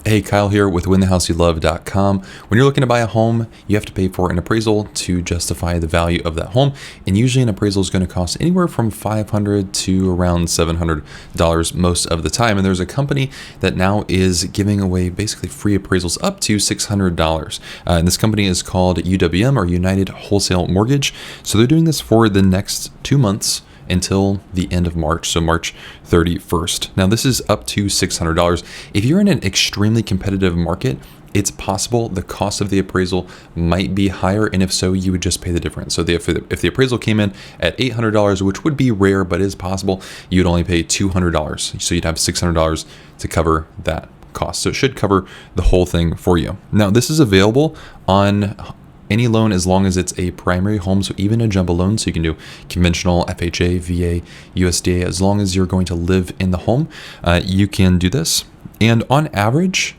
Hey, Kyle here with winthehouseyoulove.com. When you're looking to buy a home, you have to pay for an appraisal to justify the value of that home. And usually an appraisal is going to cost anywhere from $500 to around $700 most of the time. And there's a company that now is giving away basically free appraisals up to $600. And this company is called UWM, or United Wholesale Mortgage. So they're doing this for the next 2 months until the end of March, so March 31st. Now, this is up to $600. If you're in an extremely competitive market, it's possible the cost of the appraisal might be higher, and if so, you would just pay the difference. So if the appraisal came in at $800, which would be rare but is possible, you'd only pay $200. So you'd have $600 to cover that cost. So it should cover the whole thing for you. Now, this is available on any loan as long as it's a primary home, so even a jumbo loan, so you can do conventional, FHA, VA, USDA, as long as you're going to live in the home, you can do this. And on average,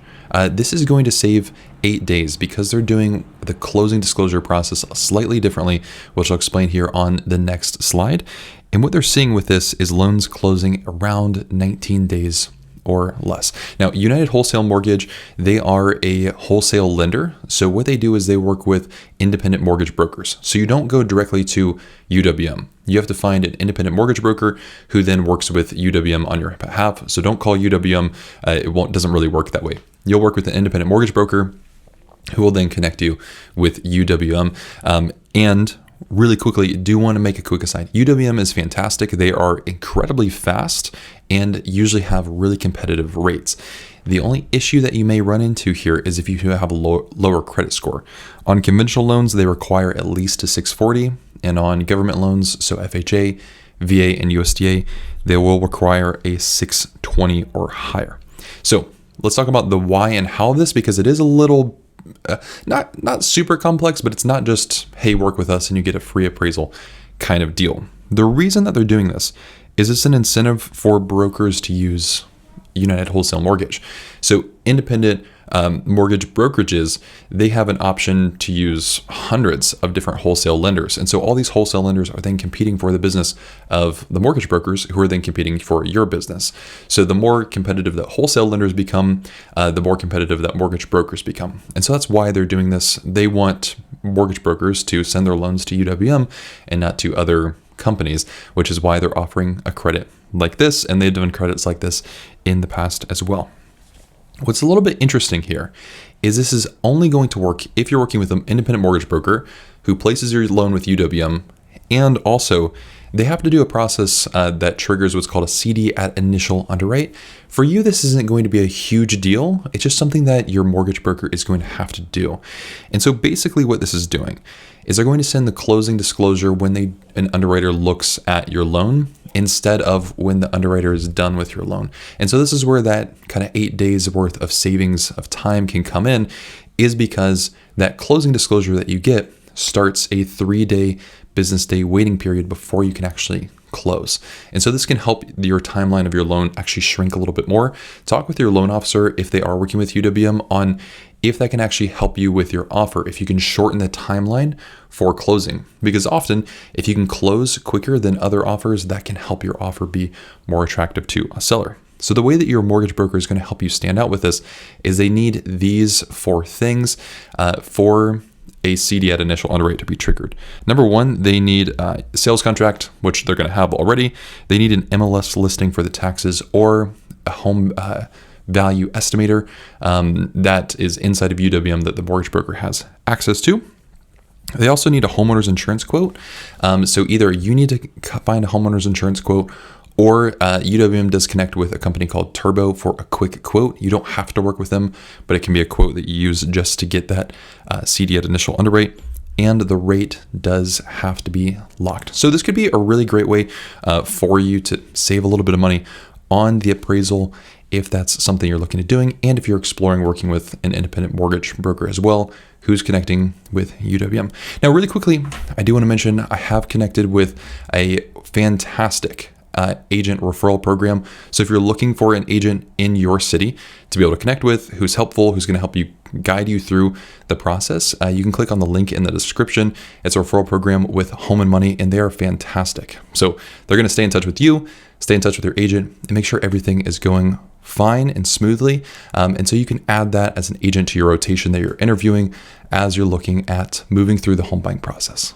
this is going to save 8 days because they're doing the closing disclosure process slightly differently, which I'll explain here on the next slide. And what they're seeing with this is loans closing around 19 days or less. Now, United Wholesale Mortgage, they are a wholesale lender. So what they do is they work with independent mortgage brokers. So you don't go directly to UWM. You have to find an independent mortgage broker who then works with UWM on your behalf. So don't call UWM. It doesn't really work that way. You'll work with an independent mortgage broker who will then connect you with UWM. And really quickly, do want to make a quick aside. UWM is fantastic. They are incredibly fast and usually have really competitive rates. The only issue that you may run into here is if you have a lower credit score. On conventional loans, they require at least a 640, and on government loans, so FHA, VA, and USDA, they will require a 620 or higher. So let's talk about the why and how of this, because it is a little not super complex, but it's not just, hey, work with us and you get a free appraisal kind of deal. The reason that they're doing this is it's an incentive for brokers to use United Wholesale Mortgage. So independent mortgage brokerages, they have an option to use hundreds of different wholesale lenders. And so all these wholesale lenders are then competing for the business of the mortgage brokers, who are then competing for your business. So the more competitive that wholesale lenders become, the more competitive that mortgage brokers become. And so that's why they're doing this. They want mortgage brokers to send their loans to UWM and not to other companies, which is why they're offering a credit like this. And they've done credits like this in the past as well. What's a little bit interesting here is this is only going to work if you're working with an independent mortgage broker who places your loan with UWM, and also they have to do a process that triggers what's called a CD at initial underwrite. For you, this isn't going to be a huge deal. It's just something that your mortgage broker is going to have to do. And so basically what this is doing is they're going to send the closing disclosure when an underwriter looks at your loan, instead of when the underwriter is done with your loan. And so this is where that kind of 8 days worth of savings of time can come in, is because that closing disclosure that you get starts a 3-day business day waiting period before you can actually close. And so this can help your timeline of your loan actually shrink a little bit more. Talk with your loan officer if they are working with UWM on if that can actually help you with your offer, if you can shorten the timeline for closing. Because often, if you can close quicker than other offers, that can help your offer be more attractive to a seller. So the way that your mortgage broker is going to help you stand out with this is they need these 4 things for a CD at initial underwrite to be triggered. Number 1, they need a sales contract, which they're going to have already. They need an MLS listing for the taxes, or a home value estimator that is inside of UWM that the mortgage broker has access to. They also need a homeowner's insurance quote. So either you need to find a homeowner's insurance quote, or UWM does connect with a company called Turbo for a quick quote. You don't have to work with them, but it can be a quote that you use just to get that CD at initial underwrite. And the rate does have to be locked. So this could be a really great way for you to save a little bit of money on the appraisal, if that's something you're looking at doing, and if you're exploring working with an independent mortgage broker as well, who's connecting with UWM. Now, really quickly, I do want to mention I have connected with a fantastic agent referral program. So if you're looking for an agent in your city to be able to connect with, who's helpful, who's going to help you, guide you through the process, you can click on the link in the description. It's a referral program with Home and Money, and they are fantastic. So they're going to stay in touch with you, stay in touch with your agent, and make sure everything is going fine and smoothly. And so you can add that as an agent to your rotation that you're interviewing as you're looking at moving through the home buying process.